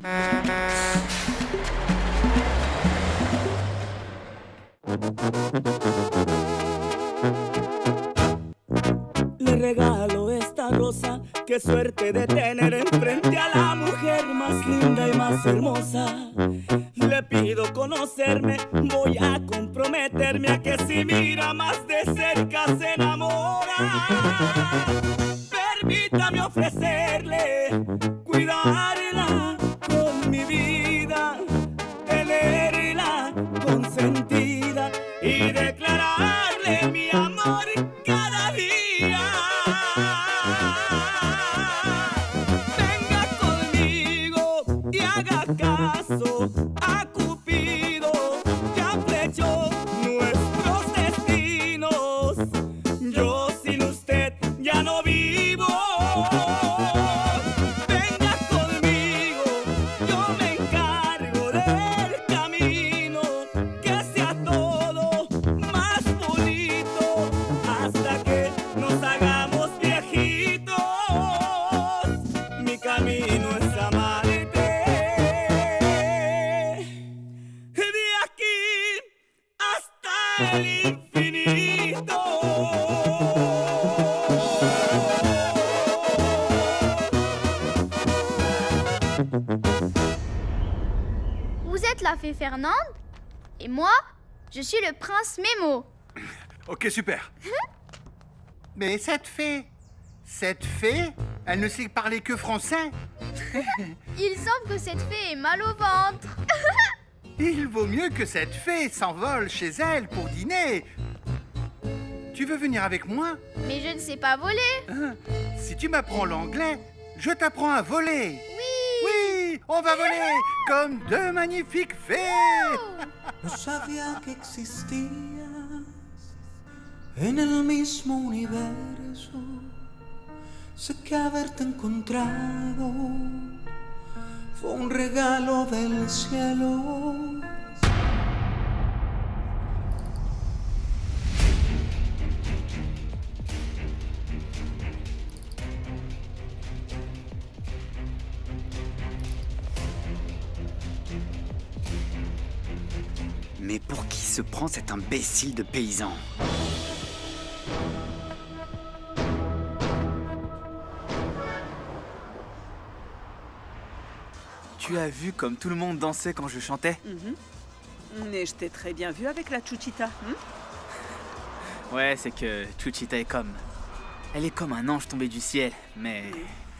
Le regalo esta rosa, qué suerte de tener enfrente a la mujer más linda y más hermosa. Le pido conocerme, voy a comprometerme a que si mira más de cerca se enamora. Permítame ofrecerle cuidarla con mi vida, tenerla consentida y declararle mi amor cada día. Venga conmigo y haga caso a Cupido, ya flechó nuestros destinos. Yo sin usted ya no vivo. Venga conmigo, yo me encargo del camino, que sea todo más bonito hasta que nos hagamos viejitos. Mi camino es amarte de aquí hasta el infinito. Vous êtes la fée Fernande et moi, je suis le prince Mémo. Ok, super. Mais cette fée, elle ne sait parler que français. Il semble que cette fée est mal au ventre. Il vaut mieux que cette fée s'envole chez elle pour dîner. Tu veux venir avec moi? Mais je ne sais pas voler. Si tu m'apprends l'anglais, je t'apprends à voler. Oui. Oui, on va voler comme deux magnifiques fées. No sabía que existías en el mismo universo. Sé que haberte encontrado fue un regalo del cielo. Mais pour qui se prend cet imbécile de paysan? Tu as vu comme tout le monde dansait quand je chantais? Mais je t'ai très bien vu avec la Chuchita. Ouais, c'est que Chuchita est comme... Elle est comme un ange tombé du ciel, mais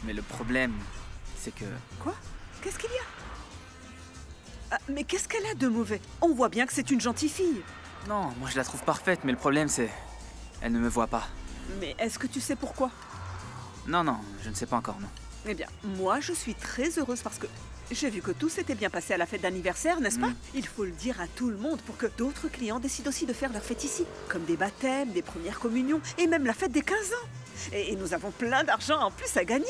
le problème, c'est que... Quoi? Qu'est-ce qu'il y a? Ah, mais qu'est-ce qu'elle a de mauvais? On voit bien que c'est une gentille fille. Non, moi je la trouve parfaite, mais le problème c'est... Elle ne me voit pas. Mais est-ce que tu sais pourquoi? Non, je ne sais pas encore, non. Eh bien, moi je suis très heureuse parce que j'ai vu que tout s'était bien passé à la fête d'anniversaire, n'est-ce pas? Il faut le dire à tout le monde pour que d'autres clients décident aussi de faire leur fête ici. Comme des baptêmes, des premières communions et même la fête des 15 ans. Et nous avons plein d'argent en plus à gagner.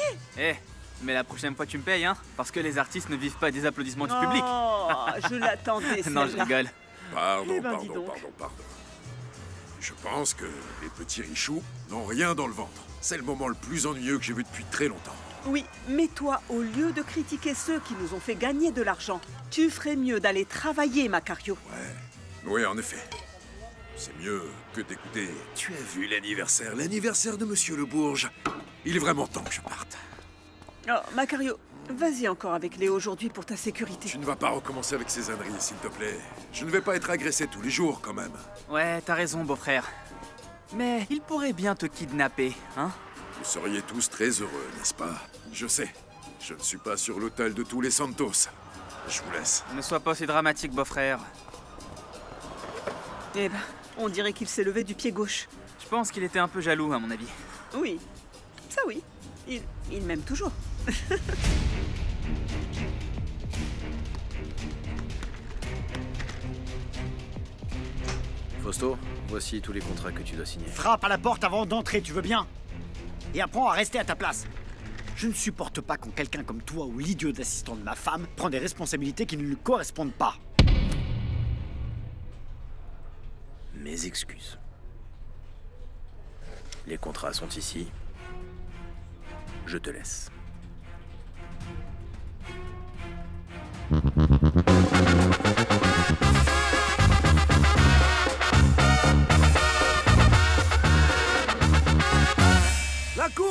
Mais la prochaine fois tu me payes, hein, parce que les artistes ne vivent pas des applaudissements du public. Oh, je l'attendais, Non, je rigole. Pardon, Eh ben, dis donc. pardon. Je pense que les petits richoux n'ont rien dans le ventre. C'est le moment le plus ennuyeux que j'ai vu depuis très longtemps. Oui, mais toi, au lieu de critiquer ceux qui nous ont fait gagner de l'argent, tu ferais mieux d'aller travailler, Macario. Oui, en effet. C'est mieux que d'écouter. Tu as vu l'anniversaire de Monsieur Le Bourge. Il est vraiment temps que je parte. Oh, Macario, vas-y encore avec Léo aujourd'hui pour ta sécurité. Tu ne vas pas recommencer avec ces âneries, s'il te plaît. Je ne vais pas être agressé tous les jours, quand même. Ouais, t'as raison, beau-frère. Mais il pourrait bien te kidnapper, hein? Vous seriez tous très heureux, n'est-ce pas? Je sais. Je ne suis pas sur l'hôtel de tous les Santos. Je vous laisse. Ne sois pas aussi dramatique, beau-frère. Eh ben, on dirait qu'il s'est levé du pied gauche. Je pense qu'il était un peu jaloux, à mon avis. Oui, ça oui. Il m'aime toujours. Fausto, voici tous les contrats que tu dois signer. Frappe à la porte avant d'entrer, tu veux bien? Et apprends à rester à ta place. Je ne supporte pas quand quelqu'un comme toi ou l'idiot d'assistant de ma femme prend des responsabilités qui ne lui correspondent pas. Mes excuses. Les contrats sont ici. Je te laisse.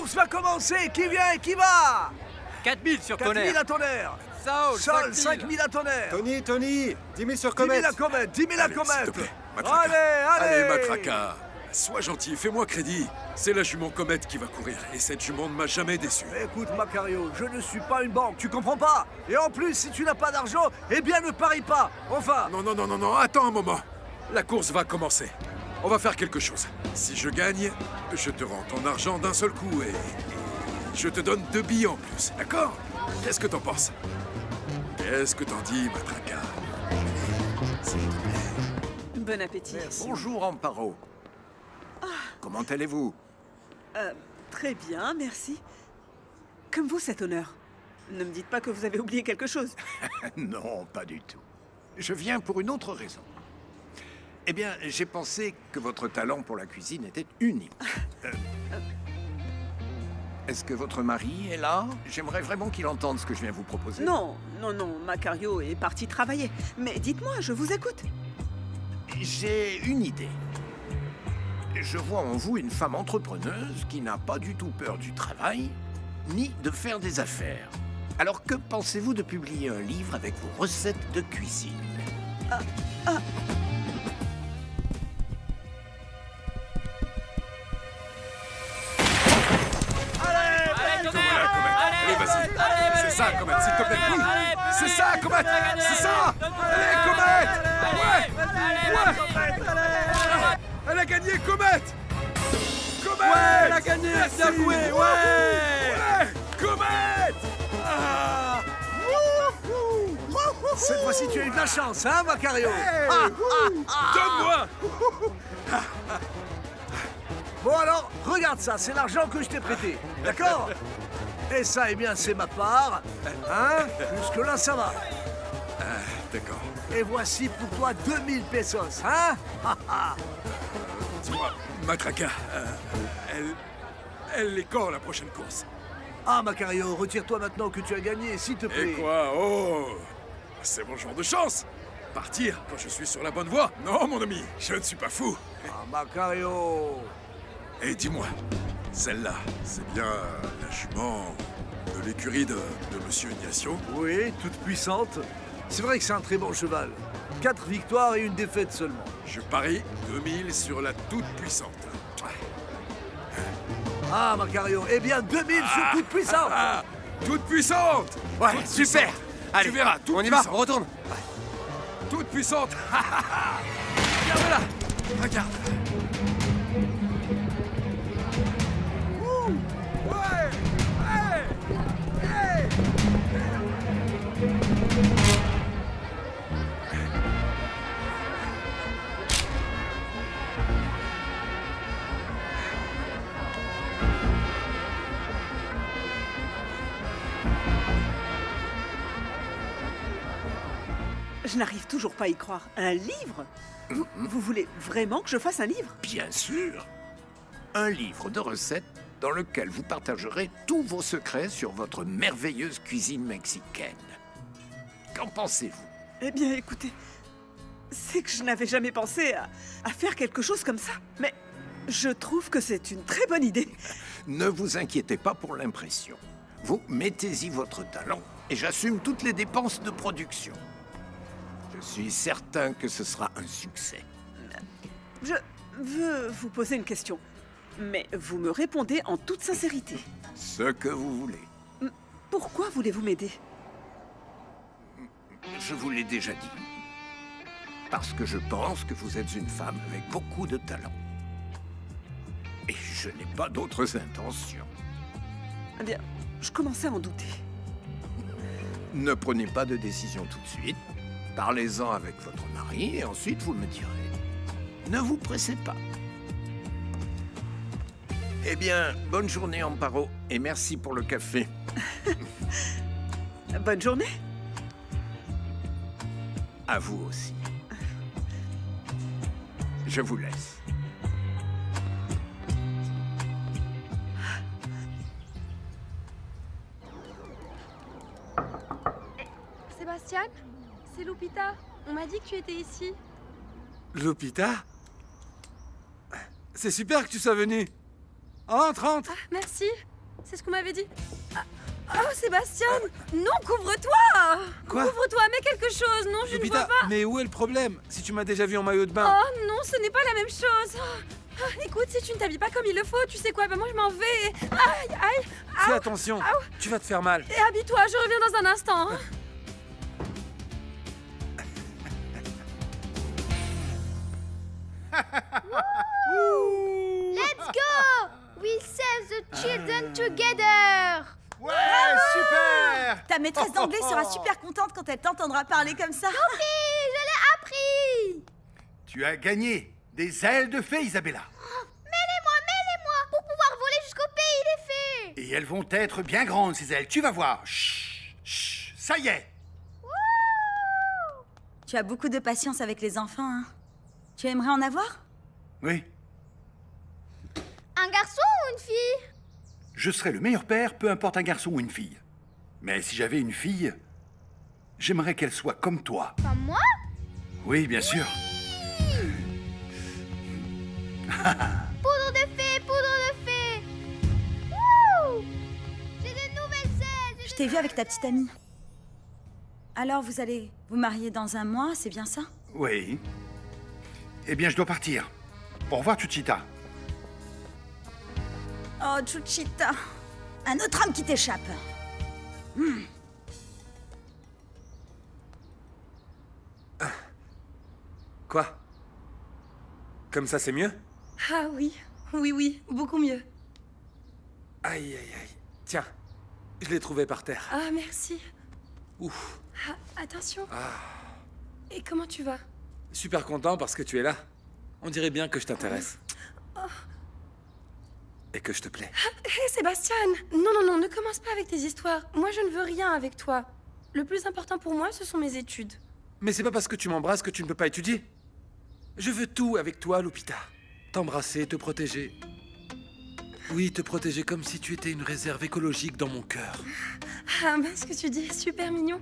course va commencer. Qui vient et qui va? 4000 sur 4000 à tonnerre. Saul, 5000 à tonnerre. Tony, 10 000 sur 10 000 Comet. à comète, 10 000 à Allez, s'il te comète. plaît, Matraca. Allez. Allez, Matraca. Sois gentil, fais-moi crédit. C'est la jument Comète qui va courir. Et cette jument ne m'a jamais déçu. Écoute, Macario, je ne suis pas une banque, tu comprends pas? Et en plus, si tu n'as pas d'argent, eh bien ne parie pas. Enfin. Non, attends un moment. La course va commencer. On va faire quelque chose. Si je gagne, je te rends ton argent d'un seul coup et je te donne 2 billets en plus, d'accord? Qu'est-ce que t'en penses? Qu'est-ce que t'en dis, Matraca? S'il te plaît. Bon appétit. Bonjour, Amparo. Comment allez-vous? Très bien, merci. Comme vous, cet honneur. Ne me dites pas que vous avez oublié quelque chose. Non, pas du tout. Je viens pour une autre raison. Eh bien, j'ai pensé que votre talent pour la cuisine était unique. Est-ce que votre mari est là? J'aimerais vraiment qu'il entende ce que je viens vous proposer. Non, Macario est parti travailler. Mais dites-moi, je vous écoute. J'ai une idée. Je vois en vous une femme entrepreneuse qui n'a pas du tout peur du travail, ni de faire des affaires. Alors que pensez-vous de publier un livre avec vos recettes de cuisine? Allez, vas-y. C'est ça, Comète, s'il te plaît. Oui, c'est ça, Comète. C'est ça. Allez, Comète. Ouais. Elle a gagné, Comète. Comète. Ouais, elle a gagné, bien joué, Ouais, Comète. Cette fois-ci, tu as eu de la chance, hein, Macario? Donne-moi. Bon alors, regarde ça, c'est l'argent que je t'ai prêté, d'accord? Et ça, eh bien, c'est ma part, hein? Jusque-là, ça va. D'accord. Et voici pour toi 2000 pesos, hein? Dis-moi, Matraca, elle est quand la prochaine course? Ah, Macario, retire-toi maintenant que tu as gagné, s'il te plaît. Et quoi? Oh, c'est mon genre de chance. Partir quand je suis sur la bonne voie? Non, mon ami, je ne suis pas fou. Ah, Macario. Et dis-moi, celle-là, c'est bien la jument de l'écurie de Monsieur Ignacio? Oui, toute puissante. C'est vrai que c'est un très bon cheval. 4 victoires et une défaite seulement. Je parie 2000 sur la toute puissante. Ah, Macario, eh bien 2000 sur toute puissante. Toute puissante. Ouais, Toute super. puissante. Allez, tu verras, toute on y va, puissante. on retourne. Toute puissante. Regarde-la. Regarde. Je n'arrive toujours pas à y croire. Un livre? Vous voulez vraiment que je fasse un livre? Bien sûr. Un livre de recettes dans lequel vous partagerez tous vos secrets sur votre merveilleuse cuisine mexicaine. Qu'en pensez-vous? Eh bien, écoutez, c'est que je n'avais jamais pensé à faire quelque chose comme ça. Mais je trouve que c'est une très bonne idée. Ne vous inquiétez pas pour l'impression. Vous mettez-y votre talent et j'assume toutes les dépenses de production. Je suis certain que ce sera un succès. Je veux vous poser une question, mais vous me répondez en toute sincérité. Ce que vous voulez. Pourquoi voulez-vous m'aider? Je vous l'ai déjà dit. Parce que je pense que vous êtes une femme avec beaucoup de talent. Et je n'ai pas d'autres intentions. Eh bien, je commençais à en douter. Ne prenez pas de décision tout de suite. Parlez-en avec votre mari et ensuite vous me direz. Ne vous pressez pas. Eh bien, bonne journée, Amparo, et merci pour le café. Bonne journée. À vous aussi. Je vous laisse. Sébastien, c'est Lupita. On m'a dit que tu étais ici. Lupita? C'est super que tu sois venu. Entre. Ah, merci. C'est ce qu'on m'avait dit. Oh, Sébastien! Non, couvre-toi! Quoi? Couvre-toi, mets quelque chose! Non, je ne vois Lupita, pas! mais où est le problème? Si tu m'as déjà vu en maillot de bain. Oh non, ce n'est pas la même chose! Écoute, si tu ne t'habilles pas comme il le faut, tu sais quoi? Ben moi je m'en vais! Aïe, aïe! Fais Aouh, attention, aouh. tu vas te faire mal. Et habille-toi, je reviens dans un instant! Hein. Let's go! We save the children together! Ouais, super! Ta maîtresse d'anglais sera super contente quand elle t'entendra parler comme ça. Youpi! Je l'ai appris! Tu as gagné des ailes de fée, Isabella. Mêlez-moi pour pouvoir voler jusqu'au pays des fées! Et elles vont être bien grandes, ces ailes. Tu vas voir. Chut, chut, ça y est. Tu as beaucoup de patience avec les enfants, hein. Tu aimerais en avoir? Oui, Un garçon ou une fille? je serai le meilleur père, peu importe un garçon ou une fille. Mais si j'avais une fille, j'aimerais qu'elle soit comme toi. Comme moi? Oui, bien sûr. Poudre de fée, poudre de fée! Wouh! J'ai de nouvelles ailes! Je t'ai vu avec ta petite amie. Alors, vous allez vous marier dans un mois, c'est bien ça? Oui. Eh bien, je dois partir. Au revoir, Chuchita. Oh, Chuchita. Un autre homme qui t'échappe. Quoi? Comme ça, c'est mieux? Ah oui, oui, beaucoup mieux. Aïe, aïe, aïe. Tiens, je l'ai trouvé par terre. Ah, merci. Ouf. Ah, attention. Et comment tu vas? Super content parce que tu es là. On dirait bien que je t'intéresse. Et que je te plais. Hé, Sébastien! Non, ne commence pas avec tes histoires. Moi, je ne veux rien avec toi. Le plus important pour moi, ce sont mes études. Mais c'est pas parce que tu m'embrasses que tu ne peux pas étudier. Je veux tout avec toi, Lupita. T'embrasser, te protéger. Oui, te protéger comme si tu étais une réserve écologique dans mon cœur. Ah, ben, ce que tu dis est super mignon.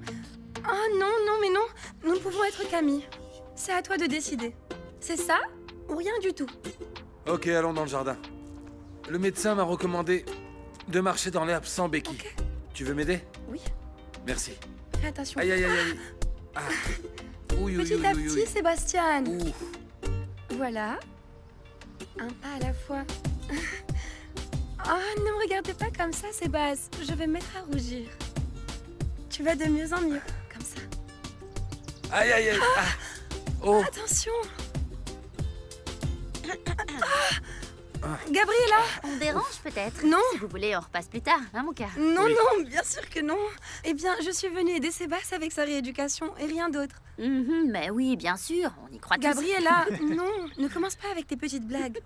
Oh non, mais non. Nous ne pouvons être qu'amis. C'est à toi de décider. C'est ça ou rien du tout? Ok, allons dans le jardin. Le médecin m'a recommandé de marcher dans l'herbe sans béquille. Ok. Tu veux m'aider? Oui. Merci. Fais attention. Aïe, aïe, aïe, aïe. Ah. Oui, oui, Petit oui, à oui, petit, oui. Sébastien. Ouh. Voilà. Un pas à la fois. Oh, ne me regardez pas comme ça, Sébastien. Je vais me mettre à rougir. Tu vas de mieux en mieux, comme ça. Aïe, aïe, aïe. Ah. Oh. Attention. Gabriella! On dérange peut-être? Non. Si vous voulez, on repasse plus tard, hein, mon cœur? Non, Oui. non, bien sûr que non. Eh bien, je suis venue aider Sébastien avec sa rééducation et rien d'autre. Mais oui, bien sûr, on y croit tous. Gabriella, non, ne commence pas avec tes petites blagues.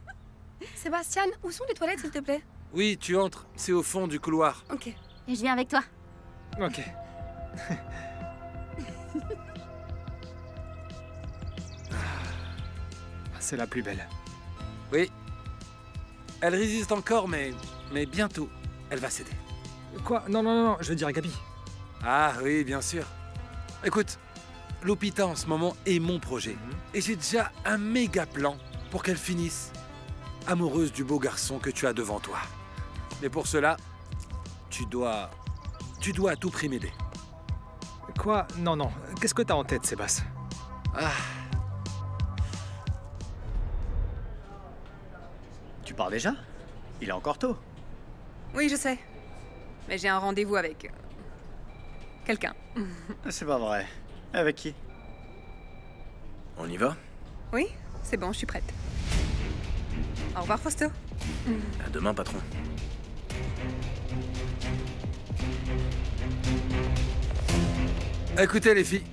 Sébastien, où sont les toilettes, s'il te plaît? Oui, tu entres. C'est au fond du couloir. Ok. Et je viens avec toi. Ok. C'est la plus belle. Oui. Elle résiste encore, mais bientôt, elle va céder. Quoi? Non, je veux dire à Gabi. Ah oui, bien sûr. Écoute, Lupita en ce moment est mon projet. Et j'ai déjà un méga plan pour qu'elle finisse amoureuse du beau garçon que tu as devant toi. Mais pour cela, tu dois à tout prix m'aider. Quoi? Non. Qu'est-ce que t'as en tête, Sébastien? Ah, Tu pars déjà? Il est encore tôt. Oui, je sais. Mais j'ai un rendez-vous avec... quelqu'un. C'est pas vrai. Avec qui? On y va? Oui, c'est bon, je suis prête. Au revoir, Fausto. À demain, patron. écoutez les filles,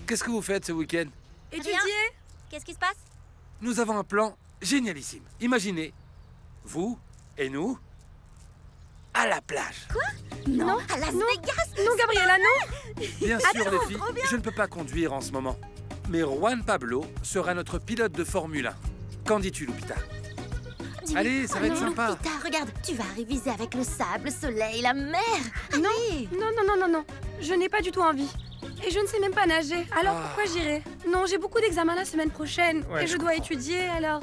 qu'est-ce que vous faites ce week-end? Étudier? Qu'est-ce qui se passe? Nous avons un plan génialissime. Imaginez, vous et nous, à la plage. Non, à Las non, Vegas? non, Gabriella, non. Bien sûr, Attends, les filles, trop bien. je ne peux pas conduire en ce moment. Mais Juan Pablo sera notre pilote de Formule 1. Qu'en dis-tu, Lupita? Dis-lui. Allez, ça va être non, sympa. Lupita, regarde, tu vas réviser avec le sable, le soleil, la mer. Non, Allez. non. Je n'ai pas du tout envie. Et je ne sais même pas nager. Alors Ah. pourquoi j'irai? Non, j'ai beaucoup d'examens la semaine prochaine. Ouais, et je je dois étudier, alors...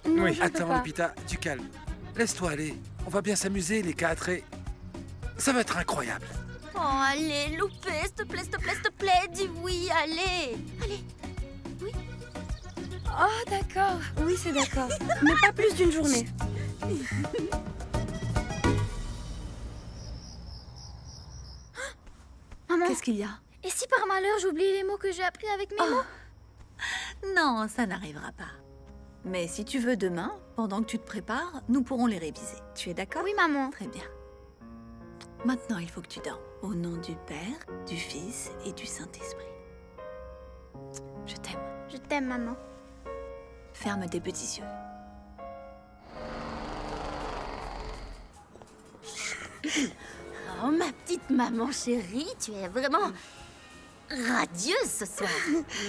Non, Oui. je ne peux Attends, pas. Lupita, du calme. Laisse-toi aller. On va bien s'amuser, les quatre, et Ça va être incroyable. Oh, allez, Loupé, s'il te plaît, s'il te plaît, s'il te plaît, dis oui, allez. Allez. Oh, d'accord. Oui, c'est d'accord. Mais pas plus d'une journée. Maman. Qu'est-ce qu'il y a? Et si par malheur j'oublie les mots que j'ai appris avec mes mots? Non, ça n'arrivera pas. Mais si tu veux demain, pendant que tu te prépares, nous pourrons les réviser. Tu es d'accord? Oui, maman. Très bien. Maintenant, il faut que tu dormes. Au nom du Père, du Fils et du Saint-Esprit. Je t'aime. Je t'aime, maman. Ferme tes petits yeux. Oh, ma petite maman chérie, tu es vraiment radieuse ce soir.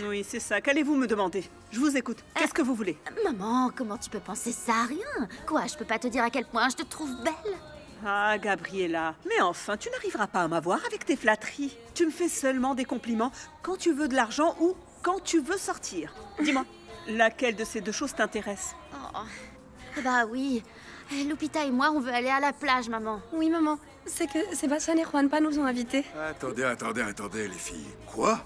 Oui, c'est ça. Qu'allez-vous me demander? Je vous écoute. Qu'est-ce que vous voulez? Maman, comment tu peux penser ça à rien? Quoi, je peux pas te dire à quel point je te trouve belle? Ah, Gabriella. Mais enfin, tu n'arriveras pas à m'avoir avec tes flatteries. Tu me fais seulement des compliments quand tu veux de l'argent ou quand tu veux sortir. Dis-moi, laquelle de ces deux choses t'intéresse? Oh. Bah oui. Lupita et moi, on veut aller à la plage, maman. Oui, maman. C'est que Sébastien et Juanpa nous ont invités. Attendez, les filles. Quoi?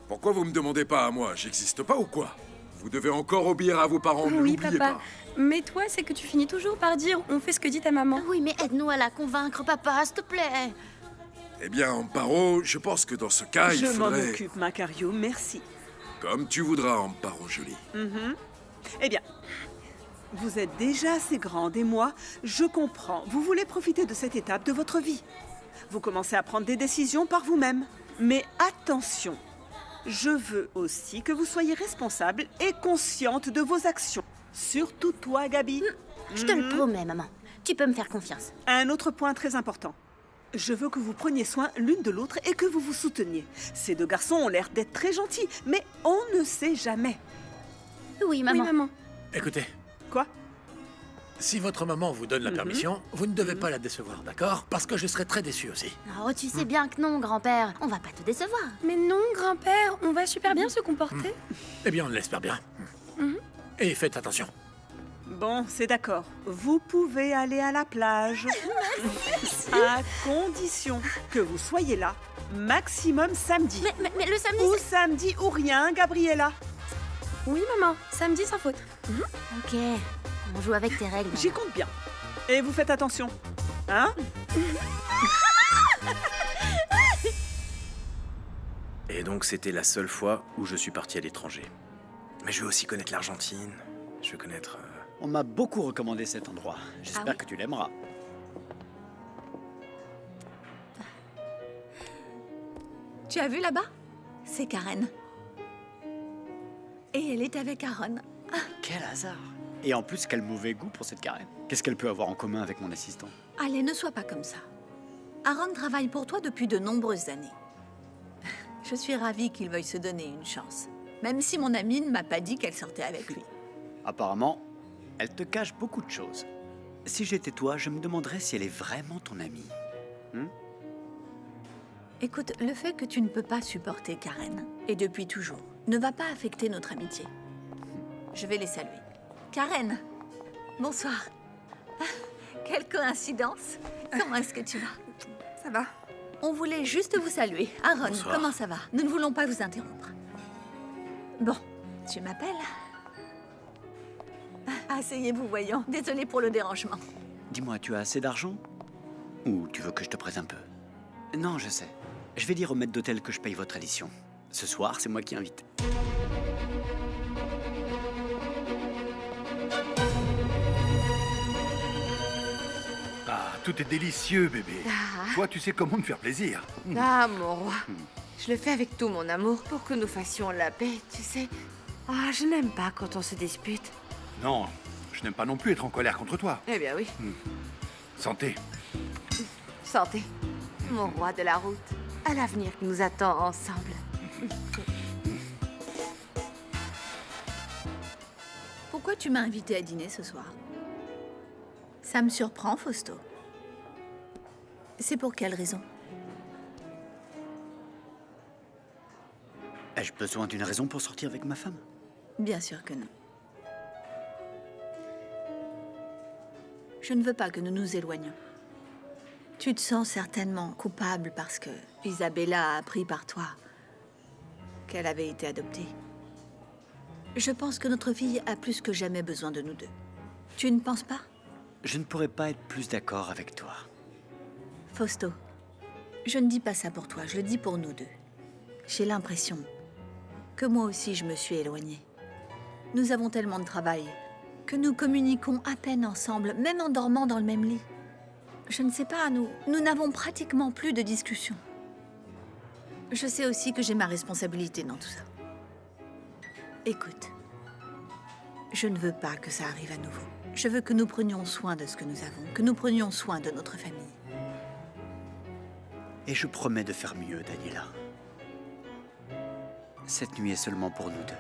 Pourquoi vous me demandez pas à moi? J'existe pas ou quoi? Vous devez encore obéir à vos parents, ne Oui, l'oubliez papa. pas. Mais toi, c'est que tu finis toujours par dire on fait ce que dit ta maman. Ah Oui, mais aide-nous à la convaincre, papa, s'il te plaît. Eh bien, Amparo, je pense que dans ce cas, il Je m'en faudrait... occupe, Macario, merci. Comme tu voudras, Amparo jolie. Eh bien, vous êtes déjà assez grande et moi, je comprends. Vous voulez profiter de cette étape de votre vie. Vous commencez à prendre des décisions par vous-même. Mais attention, je veux aussi que vous soyez responsable et consciente de vos actions. Surtout toi, Gabi. Je te le promets, maman. Tu peux me faire confiance. Un autre point très important. Je veux que vous preniez soin l'une de l'autre et que vous vous souteniez. Ces deux garçons ont l'air d'être très gentils, mais on ne sait jamais. Oui, maman. Oui, maman. Écoutez. Quoi? Si votre maman vous donne la permission, vous ne devez pas la décevoir, d'accord? Parce que je serai très déçu aussi. Oh, tu sais bien que non, grand-père. On va pas te décevoir. Mais non, grand-père, on va super bien se comporter. Eh bien, on l'espère bien. Et faites attention. Bon, c'est d'accord. Vous pouvez aller à la plage. À condition que vous soyez là, maximum samedi. Mais le samedi... Ou samedi ou rien, Gabriella. Oui, maman, samedi sans faute. Ok, on joue avec tes règles. J'y compte bien. Et vous faites attention. Hein? Et donc c'était la seule fois où je suis parti à l'étranger. Mais je veux aussi connaître l'Argentine. Je veux connaître... On m'a beaucoup recommandé cet endroit. J'espère oui que tu l'aimeras. Tu as vu là-bas? C'est Karen. Et elle est avec Aaron. Quel hasard. Et en plus, quel mauvais goût pour cette Karen. Qu'est-ce qu'elle peut avoir en commun avec mon assistant? Allez, ne sois pas comme ça. Aaron travaille pour toi depuis de nombreuses années. Je suis ravie qu'il veuille se donner une chance. Même si mon amie ne m'a pas dit qu'elle sortait avec lui. Apparemment, elle te cache beaucoup de choses. Si j'étais toi, je me demanderais si elle est vraiment ton amie. Écoute, le fait que tu ne peux pas supporter Karen, et depuis toujours, ne va pas affecter notre amitié. Je vais les saluer. Karen, bonsoir. Quelle coïncidence. Comment est-ce que tu vas? Ça va. On voulait juste vous saluer. Aaron, Bonsoir. comment ça va? Nous ne voulons pas vous interrompre. Bon, tu m'appelles? Asseyez-vous, voyons. Désolée pour le dérangement. Dis-moi, tu as assez d'argent? Ou tu veux que je te prête un peu? Non, je sais. Je vais dire au maître d'hôtel que je paye votre addition. Ce soir, c'est moi qui invite. Ah, tout est délicieux, bébé. Toi, tu sais comment me faire plaisir. Ah, mon roi. Je le fais avec tout mon amour pour que nous fassions la paix, tu sais. Ah, je n'aime pas quand on se dispute. Non, je n'aime pas non plus être en colère contre toi. Eh bien oui. Santé. Santé, mon roi de la route, à l'avenir qui nous attend ensemble. Pourquoi tu m'as invité à dîner ce soir? Ça me surprend, Fausto. C'est pour quelle raison? Ai-je besoin d'une raison pour sortir avec ma femme? Bien sûr que non. Je ne veux pas que nous nous éloignions. Tu te sens certainement coupable parce que Isabella a appris par toi qu'elle avait été adoptée. Je pense que notre fille a plus que jamais besoin de nous deux. Tu ne penses pas? Je ne pourrais pas être plus d'accord avec toi. Fausto, je ne dis pas ça pour toi, je le dis pour nous deux. J'ai l'impression que moi aussi je me suis éloignée. Nous avons tellement de travail que nous communiquons à peine ensemble, même en dormant dans le même lit. Je ne sais pas, nous n'avons pratiquement plus de discussions. Je sais aussi que j'ai ma responsabilité dans tout ça. Écoute, je ne veux pas que ça arrive à nouveau. Je veux que nous prenions soin de ce que nous avons, que nous prenions soin de notre famille. Et je promets de faire mieux, Daniela. Cette nuit est seulement pour nous deux.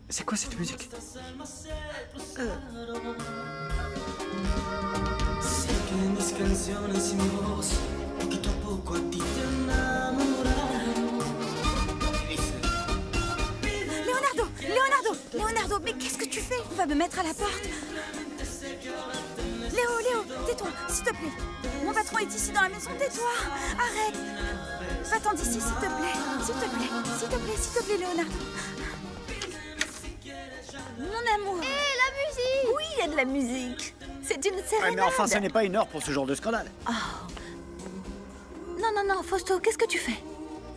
C'est quoi cette musique? Leonardo, mais qu'est-ce que tu fais? On va me mettre à la porte. Léo, tais-toi, s'il te plaît. Mon patron est ici dans la maison, tais-toi. Arrête. Va-t'en d'ici, s'il te plaît. S'il te plaît, Leonardo. Mon amour. Hé, la musique! Oui, il y a de la musique. C'est une sérénade. Mais enfin, ce n'est pas une heure pour ce genre de scandale. Oh. Non, Fausto, qu'est-ce que tu fais?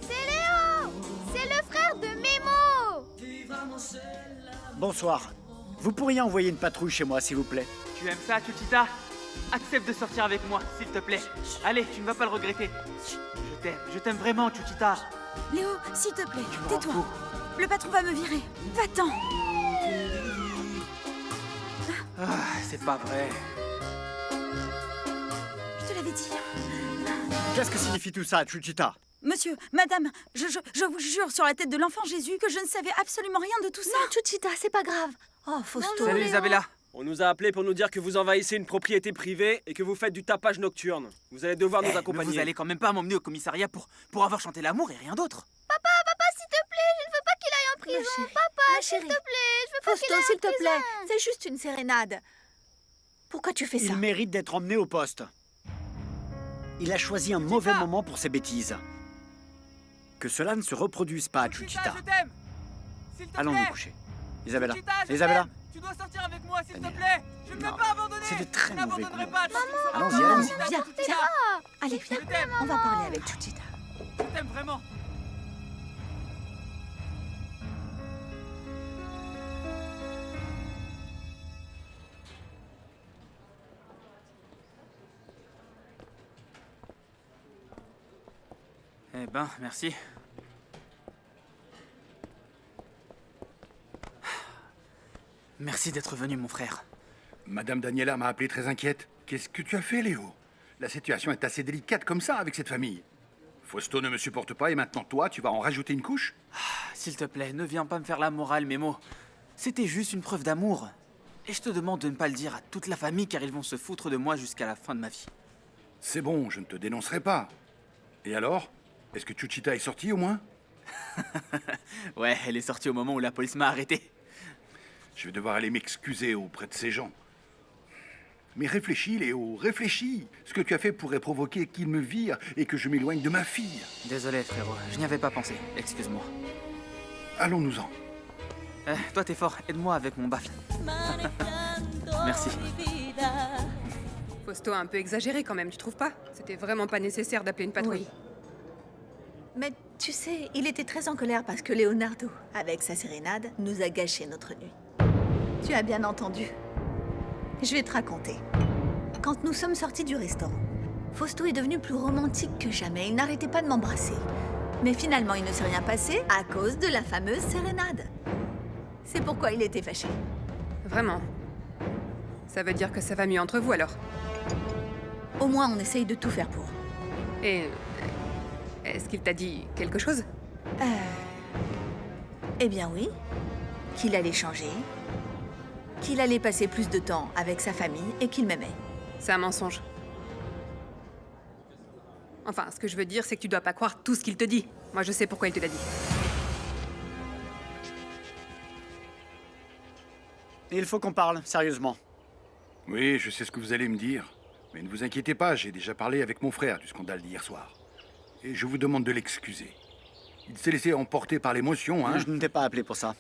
C'est Léo! C'est le frère de Memo! Bonsoir. Vous pourriez envoyer une patrouille chez moi, s'il vous plaît? Tu aimes ça, Chuchita? Accepte de sortir avec moi, s'il te plaît. Allez, tu ne vas pas le regretter. Je t'aime vraiment, Chuchita. Léo, s'il te plaît, tais-toi. Le patron va me virer. Va-t'en. Ah, c'est pas vrai. Je te l'avais dit. Qu'est-ce que signifie tout ça, Chuchita? Monsieur, madame, je vous jure sur la tête de l'enfant Jésus que je ne savais absolument rien de tout ça. Non, Chuchita, c'est pas grave. Oh, Fausto. Salut, Isabella. On nous a appelés pour nous dire que vous envahissez une propriété privée et que vous faites du tapage nocturne. Vous allez devoir nous accompagner. Mais vous allez quand même pas m'emmener au commissariat pour avoir chanté l'amour et rien d'autre. Papa, s'il te plaît, je ne veux pas qu'il aille en prison. Papa, s'il te plaît, je veux pas qu'il aille en prison. Fausto, s'il te plaît, c'est juste une sérénade. Pourquoi tu fais ça? Il mérite d'être emmené au poste. Il a choisi un mauvais moment pour ses bêtises. Que cela ne se reproduise pas, Chuchita. Je t'aime. Allons nous coucher. Isabella. Tu dois sortir avec moi, s'il te plaît. Je ne vais pas abandonner. C'est de très mauvais goût. Allons-y. Viens. Allez, viens. On va parler avec Chuchita. Je t'aime vraiment. Eh ben, merci. Merci d'être venu, mon frère. Madame Daniela m'a appelé très inquiète. Qu'est-ce que tu as fait, Léo? La situation est assez délicate comme ça avec cette famille. Fausto ne me supporte pas et maintenant toi, tu vas en rajouter une couche? S'il te plaît, ne viens pas me faire la morale, Memo. C'était juste une preuve d'amour. Et je te demande de ne pas le dire à toute la famille car ils vont se foutre de moi jusqu'à la fin de ma vie. C'est bon, je ne te dénoncerai pas. Et alors? Est-ce que Chuchita est sortie au moins? Ouais, elle est sortie au moment où la police m'a arrêté. Je vais devoir aller m'excuser auprès de ces gens. Mais réfléchis, Léo, réfléchis. Ce que tu as fait pourrait provoquer qu'ils me virent et que je m'éloigne de ma fille. Désolé, frérot, je n'y avais pas pensé. Excuse-moi. Allons-nous-en. Toi, t'es fort. Aide-moi avec mon baffle. Merci. Fausto a un peu exagéré quand même, tu trouves pas? C'était vraiment pas nécessaire d'appeler une patrouille. Oui. Mais tu sais, il était très en colère parce que Leonardo, avec sa sérénade, nous a gâché notre nuit. Tu as bien entendu. Je vais te raconter. Quand nous sommes sortis du restaurant, Fausto est devenu plus romantique que jamais. Il n'arrêtait pas de m'embrasser. Mais finalement, il ne s'est rien passé à cause de la fameuse sérénade. C'est pourquoi il était fâché. Vraiment. Ça veut dire que ça va mieux entre vous alors. Au moins, on essaye de tout faire pour. Et... est-ce qu'il t'a dit quelque chose? Eh bien oui. Qu'il allait changer. Qu'il allait passer plus de temps avec sa famille et qu'il m'aimait. C'est un mensonge. Enfin, ce que je veux dire, c'est que tu dois pas croire tout ce qu'il te dit. Moi, je sais pourquoi il te l'a dit. Il faut qu'on parle, sérieusement. Oui, je sais ce que vous allez me dire. Mais ne vous inquiétez pas, j'ai déjà parlé avec mon frère du scandale d'hier soir. Et je vous demande de l'excuser. Il s'est laissé emporter par l'émotion, hein. Je ne t'ai pas appelé pour ça.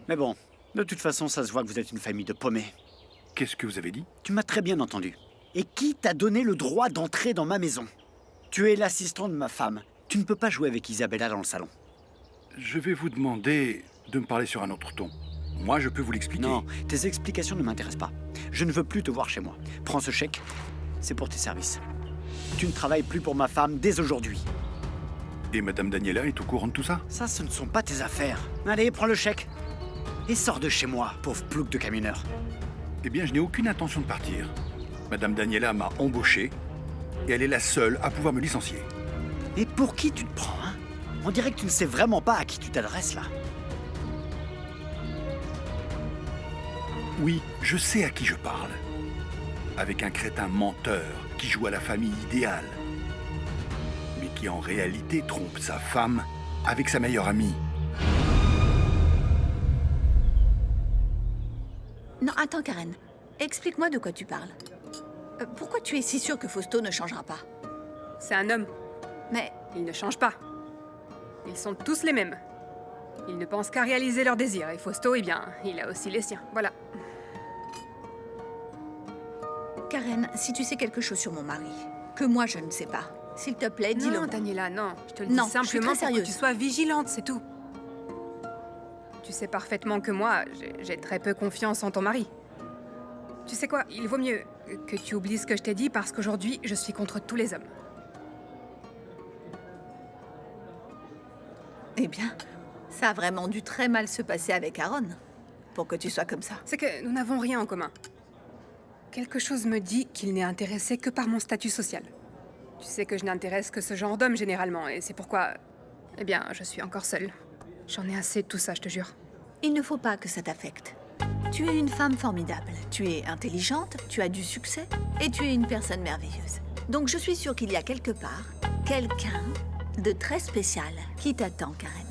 Mais bon, de toute façon, ça se voit que vous êtes une famille de paumés. Qu'est-ce que vous avez dit? Tu m'as très bien entendu. Et qui t'a donné le droit d'entrer dans ma maison? Tu es l'assistant de ma femme. Tu ne peux pas jouer avec Isabella dans le salon. Je vais vous demander de me parler sur un autre ton. Moi, je peux vous l'expliquer. Non, tes explications ne m'intéressent pas. Je ne veux plus te voir chez moi. Prends ce chèque, c'est pour tes services. Tu ne travailles plus pour ma femme dès aujourd'hui. Et Madame Daniela est au courant de tout ça? Ça, ce ne sont pas tes affaires. Allez, prends le chèque. Et sors de chez moi, pauvre plouc de camionneur. Eh bien, je n'ai aucune intention de partir. Madame Daniela m'a embauché et elle est la seule à pouvoir me licencier. Et pour qui tu te prends, hein? On dirait que tu ne sais vraiment pas à qui tu t'adresses, là. Oui, je sais à qui je parle. Avec un crétin menteur qui joue à la famille idéale, mais qui en réalité trompe sa femme avec sa meilleure amie. Non, attends, Karen. Explique-moi de quoi tu parles. Pourquoi tu es si sûre que Fausto ne changera pas? C'est un homme. Mais... il ne change pas. Ils sont tous les mêmes. Ils ne pensent qu'à réaliser leurs désirs. Et Fausto, eh bien, il a aussi les siens. Voilà. Karen, si tu sais quelque chose sur mon mari, que moi je ne sais pas, s'il te plaît, dis-le. Non, Daniela, non. Je te le dis Non, je suis simplement très pour que sérieuse. tu sois vigilante, c'est tout. Tu sais parfaitement que moi, j'ai très peu confiance en ton mari. Tu sais quoi, il vaut mieux que tu oublies ce que je t'ai dit parce qu'aujourd'hui, je suis contre tous les hommes. Eh bien, ça a vraiment dû très mal se passer avec Aaron, pour que tu sois comme ça. C'est que nous n'avons rien en commun. Quelque chose me dit qu'il n'est intéressé que par mon statut social. Tu sais que je n'intéresse que ce genre d'homme généralement, et c'est pourquoi... eh bien, je suis encore seule. J'en ai assez de tout ça, je te jure. Il ne faut pas que ça t'affecte. Tu es une femme formidable. Tu es intelligente, tu as du succès, et tu es une personne merveilleuse. Donc je suis sûre qu'il y a quelque part quelqu'un de très spécial qui t'attend, Karen.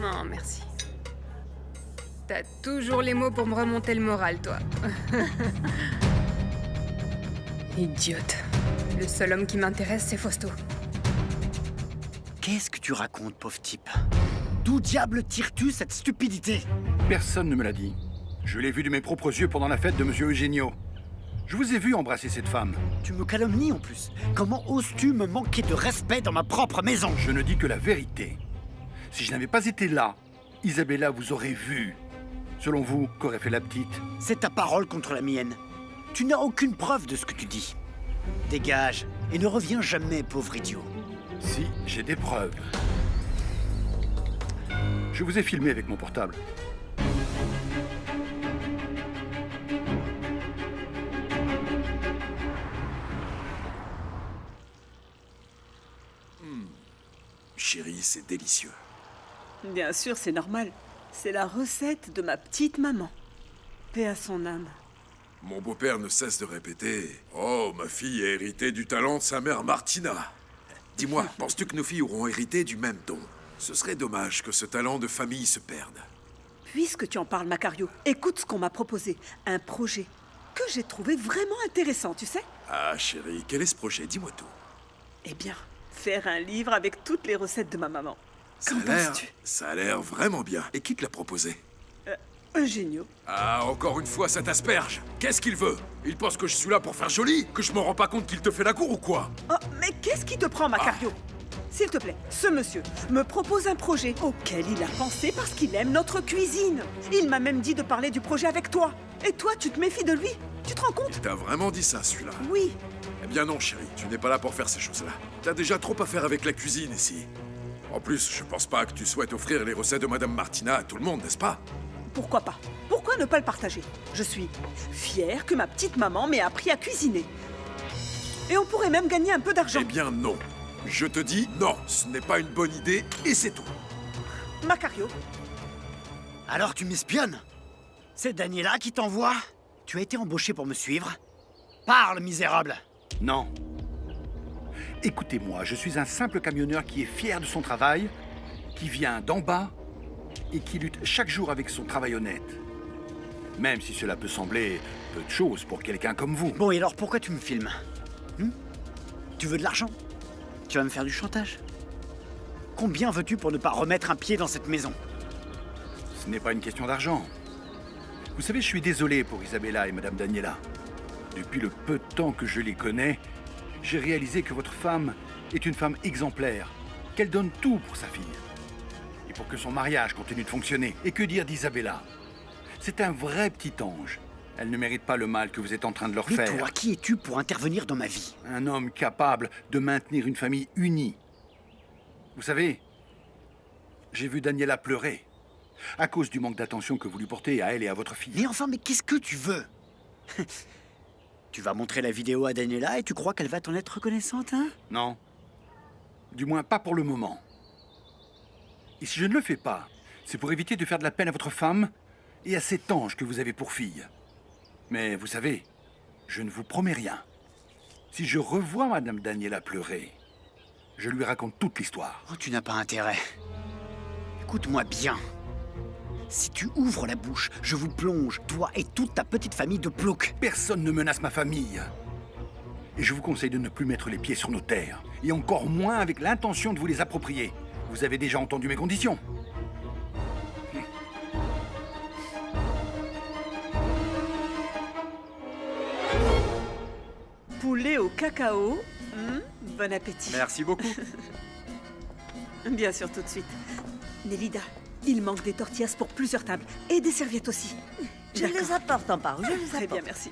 Oh, merci. T'as toujours les mots pour me remonter le moral, toi. Idiote. Le seul homme qui m'intéresse, c'est Fausto. Qu'est-ce que tu racontes, pauvre type? D'où diable tires-tu cette stupidité? Personne ne me l'a dit. Je l'ai vu de mes propres yeux pendant la fête de Monsieur Eugenio. Je vous ai vu embrasser cette femme. Tu me calomnies en plus. Comment oses-tu me manquer de respect dans ma propre maison? Je ne dis que la vérité. Si je n'avais pas été là, Isabella vous aurait vu. Selon vous, qu'aurait fait la petite? C'est ta parole contre la mienne. Tu n'as aucune preuve de ce que tu dis. Dégage, et ne reviens jamais, pauvre idiot. Si, j'ai des preuves. Je vous ai filmé avec mon portable. Chérie, c'est délicieux. Bien sûr, c'est normal. C'est la recette de ma petite maman. Paix à son âme. Mon beau-père ne cesse de répéter « Oh, ma fille a hérité du talent de sa mère Martina. » Dis-moi, penses-tu que nos filles auront hérité du même don? Ce serait dommage que ce talent de famille se perde. Puisque tu en parles, Macario, écoute ce qu'on m'a proposé. Un projet que j'ai trouvé vraiment intéressant, tu sais? Ah, chérie, quel est ce projet? Dis-moi tout. Eh bien, faire un livre avec toutes les recettes de ma maman. Qu'en penses-tu? Ça a l'air vraiment bien. Et qui te l'a proposé? Eugenio. Ah, encore une fois, cet asperge. Qu'est-ce qu'il veut? Il pense que je suis là pour faire joli? Que je m'en rends pas compte qu'il te fait la cour ou quoi? Oh, mais qu'est-ce qui te prend, Macario? S'il te plaît, ce monsieur me propose un projet auquel il a pensé parce qu'il aime notre cuisine. Il m'a même dit de parler du projet avec toi. Et toi, tu te méfies de lui? Tu te rends compte? Il t'a vraiment dit ça, celui-là? Oui. Eh bien non, chérie, tu n'es pas là pour faire ces choses-là. T'as déjà trop à faire avec la cuisine ici. En plus, je pense pas que tu souhaites offrir les recettes de Madame Martina à tout le monde, n'est-ce pas? Pourquoi pas? Pourquoi ne pas le partager? Je suis fière que ma petite maman m'ait appris à cuisiner. Et on pourrait même gagner un peu d'argent. Eh bien non. Je te dis non, ce n'est pas une bonne idée et c'est tout. Macario. Alors tu m'espionnes? C'est Daniela qui t'envoie? Tu as été embauché pour me suivre? Parle, misérable! Non. Écoutez-moi, je suis un simple camionneur qui est fier de son travail, qui vient d'en bas et qui lutte chaque jour avec son travail honnête. Même si cela peut sembler peu de choses pour quelqu'un comme vous. Bon, et alors pourquoi tu me filmes? Tu veux de l'argent? Tu vas me faire du chantage? Combien veux-tu pour ne pas remettre un pied dans cette maison? Ce n'est pas une question d'argent. Vous savez, je suis désolé pour Isabella et Madame Daniela. Depuis le peu de temps que je les connais, j'ai réalisé que votre femme est une femme exemplaire, qu'elle donne tout pour sa fille. Et pour que son mariage continue de fonctionner. Et que dire d'Isabella? C'est un vrai petit ange. Elle ne mérite pas le mal que vous êtes en train de leur Mais faire. toi, qui es-tu pour intervenir dans ma vie? Un homme capable de maintenir une famille unie. Vous savez, j'ai vu Daniela pleurer à cause du manque d'attention que vous lui portez à elle et à votre fille. Mais enfin, mais qu'est-ce que tu veux? Tu vas montrer la vidéo à Daniela et tu crois qu'elle va t'en être reconnaissante, hein? Non. Du moins pas pour le moment. Et si je ne le fais pas, c'est pour éviter de faire de la peine à votre femme et à cet ange que vous avez pour fille. Mais vous savez, je ne vous promets rien. Si je revois Madame Daniela pleurer, je lui raconte toute l'histoire. Oh, tu n'as pas intérêt. Écoute-moi bien. Si tu ouvres la bouche, je vous plonge, toi et toute ta petite famille de ploucs. Personne ne menace ma famille. Et je vous conseille de ne plus mettre les pieds sur nos terres. Et encore moins avec l'intention de vous les approprier. Vous avez déjà entendu mes conditions. Poulet au cacao. Bon appétit. Merci beaucoup. Bien sûr, tout de suite. Nélida, il manque des tortillas pour plusieurs tables. Et des serviettes aussi. Je les apporte en part. Très bien, merci.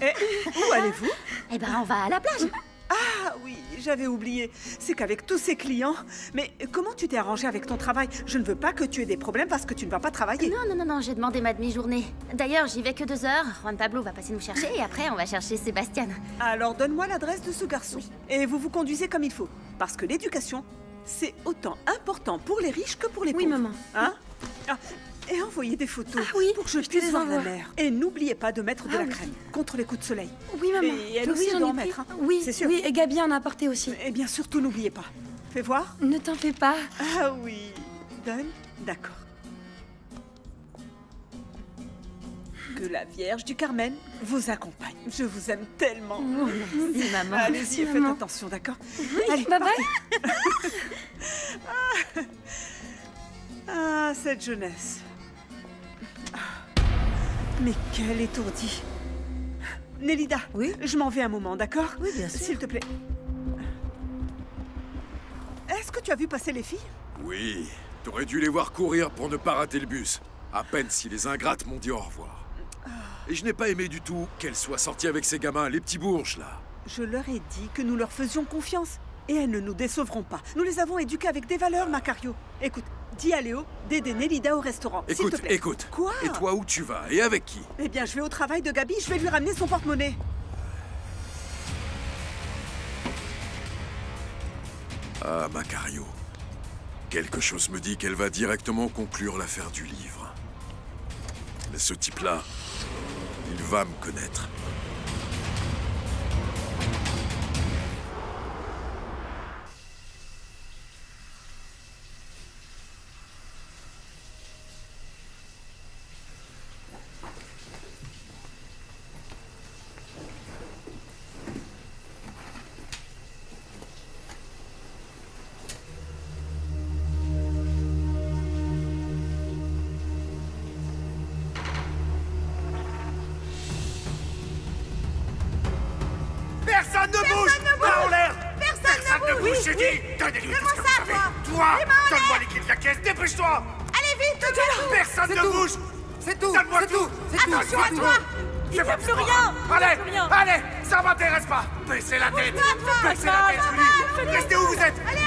Et où allez-vous? Eh ben, on va à la plage. Ah oui, j'avais oublié. C'est qu'avec tous ces clients... Mais comment tu t'es arrangé avec ton travail? Je ne veux pas que tu aies des problèmes parce que tu ne vas pas travailler. Non, j'ai demandé ma demi-journée. D'ailleurs, j'y vais que 2 heures. Juan Pablo va passer nous chercher et après, on va chercher Sébastien. Alors, donne-moi l'adresse de ce garçon. Et vous vous conduisez comme il faut. Parce que l'éducation, c'est autant important pour les riches que pour les pauvres. Oui, maman. Hein? Et envoyez des photos pour que je te puisse les voir la envoie. mer. Et n'oubliez pas de mettre de la crème contre les coups de soleil. Oui, maman. Et elle aussi j'en doit ai en pris. mettre. Hein. Oui, c'est sûr. oui, et Gabi en a apporté aussi. Et bien surtout, n'oubliez pas. Fais voir. Ne t'en fais pas. Ah oui. Donne. D'accord. Que la Vierge du Carmen vous accompagne. Je vous aime tellement. Oh, merci, maman. Allez-y, Merci, faites maman. attention, d'accord? Oui, Allez, bye bye. Ah, cette jeunesse. Mais quel étourdi. Nélida, je m'en vais un moment, d'accord? Oui, bien sûr. S'il te plaît. Est-ce que tu as vu passer les filles? Oui, t'aurais dû les voir courir pour ne pas rater le bus. À peine si les ingrates m'ont dit au revoir. Et je n'ai pas aimé du tout qu'elles soient sorties avec ces gamins, les petits bourges, là. Je leur ai dit que nous leur faisions confiance. Et elles ne nous décevront pas. Nous les avons éduquées avec des valeurs, Macario. Écoute, dis à Léo d'aider Nélida au restaurant, s'il te Écoute, plaît. écoute. Quoi? Et toi, où tu vas? Et avec qui? Eh bien, je vais au travail de Gabi, je vais lui ramener son porte-monnaie. Ah, Macario. Quelque chose me dit qu'elle va directement conclure l'affaire du livre. Mais ce type-là, il va me connaître. Personne ne bouge! Main en l'air! Personne ne bouge, j'ai dit! Donnez-lui tout ce que vous savez! Toi, donne-moi les clés de la caisse, dépêche-toi! Allez vite, Personne ne bouge! C'est tout! Donne-moi tout! Attention à toi! Il n'y a plus rien! Allez, allez, ça m'intéresse pas! Baissez la tête! Baissez la tête, je vous dis! Restez où vous êtes! Allez!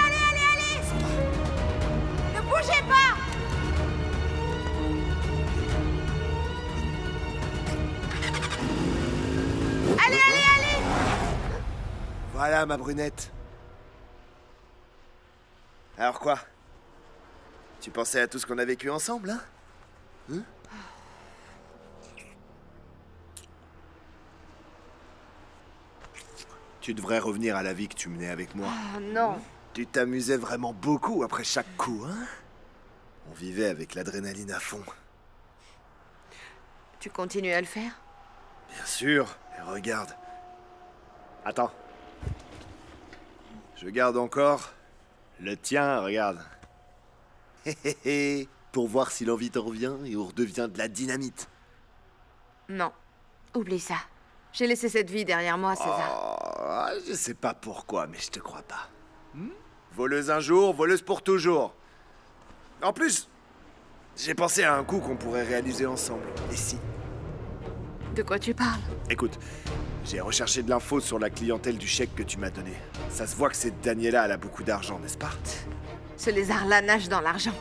Voilà, ma brunette. Alors quoi? Tu pensais à tout ce qu'on a vécu ensemble, hein? Tu devrais revenir à la vie que tu menais avec moi. Oh non. Tu t'amusais vraiment beaucoup après chaque coup, hein? On vivait avec l'adrénaline à fond. Tu continues à le faire? Bien sûr. Et regarde. Attends. Je garde encore le tien, regarde. Hé hé hé. Pour voir si l'envie te revient et on redevient de la dynamite. Non. Oublie ça. J'ai laissé cette vie derrière moi, César. Oh, je sais pas pourquoi, mais je te crois pas. Voleuse un jour, voleuse pour toujours. En plus, j'ai pensé à un coup qu'on pourrait réaliser ensemble. Et si? De quoi tu parles? Écoute, j'ai recherché de l'info sur la clientèle du chèque que tu m'as donné. Ça se voit que cette Daniela, elle a beaucoup d'argent, n'est-ce pas? Ce lézard-là nage dans l'argent.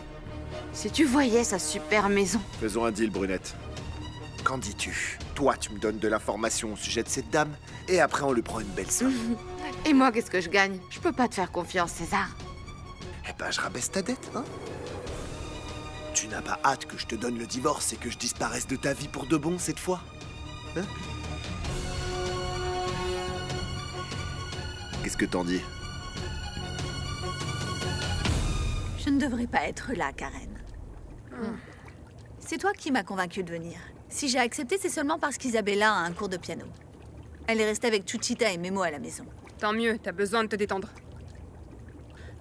Si tu voyais sa super maison. Faisons un deal, Brunette. Qu'en dis-tu? Toi, tu me donnes de l'information au sujet de cette dame, et après on lui prend une belle somme. Et moi, qu'est-ce que je gagne? Je peux pas te faire confiance, César. Eh ben, je rabaisse ta dette, hein? Tu n'as pas hâte que je te donne le divorce et que je disparaisse de ta vie pour de bon cette fois? Hein? Qu'est-ce que t'en dis? Je ne devrais pas être là, Karen. C'est toi qui m'as convaincue de venir. Si j'ai accepté, c'est seulement parce qu'Isabella a un cours de piano. Elle est restée avec Chuchita et Memo à la maison. Tant mieux, t'as besoin de te détendre.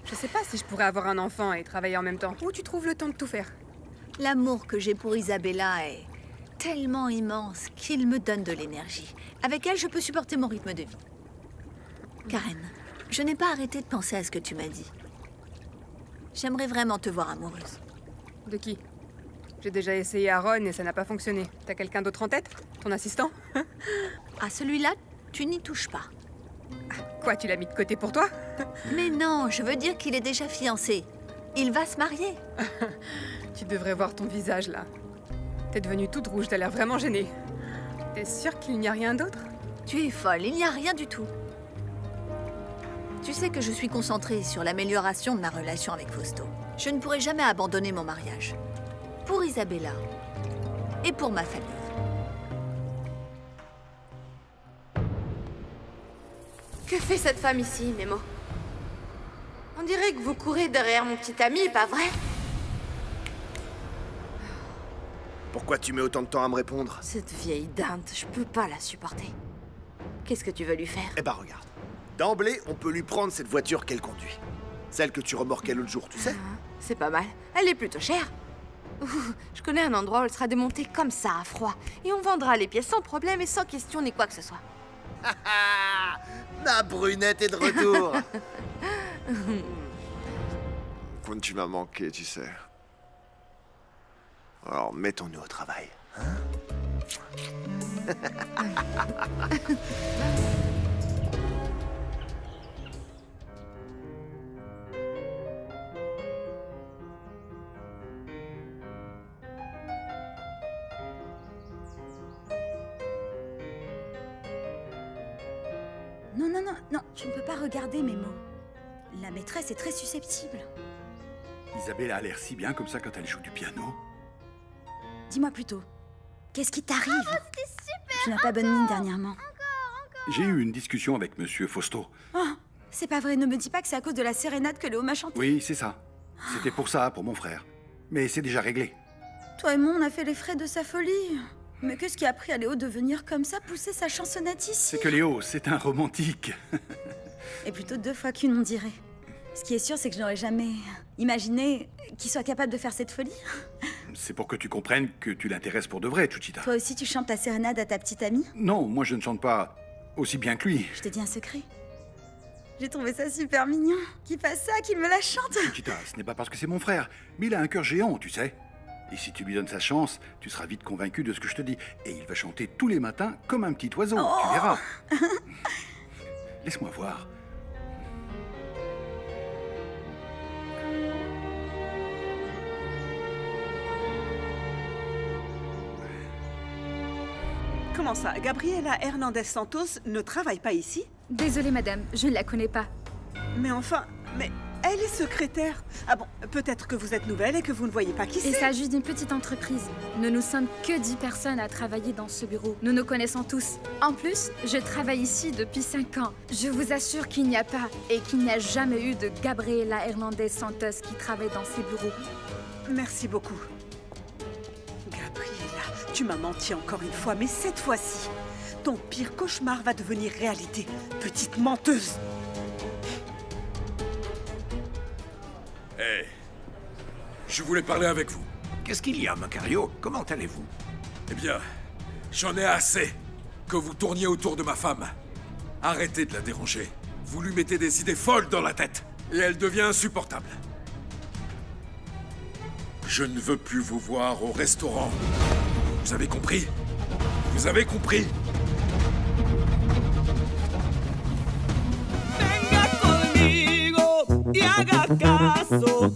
Je sais pas si je pourrais avoir un enfant et travailler en même temps. Où tu trouves le temps de tout faire? L'amour que j'ai pour Isabella est tellement immense qu'il me donne de l'énergie. Avec elle, je peux supporter mon rythme de vie. Karen, je n'ai pas arrêté de penser à ce que tu m'as dit. J'aimerais vraiment te voir amoureuse. De qui? J'ai déjà essayé Aaron et ça n'a pas fonctionné. T'as quelqu'un d'autre en tête? Ton assistant? À celui-là, tu n'y touches pas. Quoi, tu l'as mis de côté pour toi? Mais non, je veux dire qu'il est déjà fiancé. Il va se marier. Tu devrais voir ton visage, là. T'es devenue toute rouge, t'as l'air vraiment gênée. T'es sûre qu'il n'y a rien d'autre? Tu es folle, il n'y a rien du tout. Tu sais que je suis concentrée sur l'amélioration de ma relation avec Fausto. Je ne pourrai jamais abandonner mon mariage. Pour Isabella. Et pour ma famille. Que fait cette femme ici, Memo? On dirait que vous courez derrière mon petit ami, pas vrai? Pourquoi tu mets autant de temps à me répondre? Cette vieille dinde, je peux pas la supporter. Qu'est-ce que tu veux lui faire? Eh ben regarde. D'emblée, on peut lui prendre cette voiture qu'elle conduit. Celle que tu remorquais l'autre jour, tu sais? C'est pas mal. Elle est plutôt chère. Ouh, je connais un endroit où elle sera démontée comme ça, à froid. Et on vendra les pièces sans problème et sans question ni quoi que ce soit. Ma brunette est de retour. Quand tu m'as manqué, tu sais. Alors, mettons-nous au travail. Non, non, non, non, tu ne peux pas regarder mes mots. La maîtresse est très susceptible. Isabella a l'air si bien comme ça quand elle joue du piano. Dis-moi plutôt, qu'est-ce qui t'arrive? C'était super! Tu n'as pas bonne mine dernièrement. J'ai eu une discussion avec Monsieur Fausto. Oh, c'est pas vrai, ne me dis pas que c'est à cause de la sérénade que Léo m'a chanté. Oui, c'est ça. C'était pour ça, pour mon frère. Mais c'est déjà réglé. Toi et moi, on a fait les frais de sa folie. Mais qu'est-ce qui a pris à Léo de venir comme ça pousser sa chansonnette ici? C'est que Léo, c'est un romantique. Et plutôt 2 fois qu'une, on dirait. Ce qui est sûr, c'est que je n'aurais jamais imaginé qu'il soit capable de faire cette folie. C'est pour que tu comprennes que tu l'intéresses pour de vrai, Chuchita. Toi aussi, tu chantes ta sérénade à ta petite amie? Non, moi je ne chante pas aussi bien que lui. Je te dis un secret. J'ai trouvé ça super mignon. Qu'il fasse ça, qu'il me la chante. Chuchita, ce n'est pas parce que c'est mon frère, mais il a un cœur géant, tu sais. Et si tu lui donnes sa chance, tu seras vite convaincu de ce que je te dis. Et il va chanter tous les matins comme un petit oiseau, tu verras. Laisse-moi voir. Comment ça? Gabriela Hernandez Santos ne travaille pas ici? Désolée, madame, je ne la connais pas. Mais enfin, mais elle est secrétaire. Ah bon, peut-être que vous êtes nouvelle et que vous ne voyez pas qui c'est. Il s'agit d'une petite entreprise. Nous ne sommes que 10 personnes à travailler dans ce bureau. Nous nous connaissons tous. En plus, je travaille ici depuis 5 ans. Je vous assure qu'il n'y a pas et qu'il n'y a jamais eu de Gabriela Hernandez Santos qui travaille dans ces bureaux. Merci beaucoup. Gabriela, tu m'as menti encore une fois, mais cette fois-ci, ton pire cauchemar va devenir réalité, petite menteuse. Hé, je voulais parler avec vous. Qu'est-ce qu'il y a, Macario? Comment allez-vous? Eh bien, j'en ai assez que vous tourniez autour de ma femme. Arrêtez de la déranger. Vous lui mettez des idées folles dans la tête et elle devient insupportable. Je ne veux plus vous voir au restaurant. Vous avez compris? Vous avez compris? Venga conmigo y haga caso.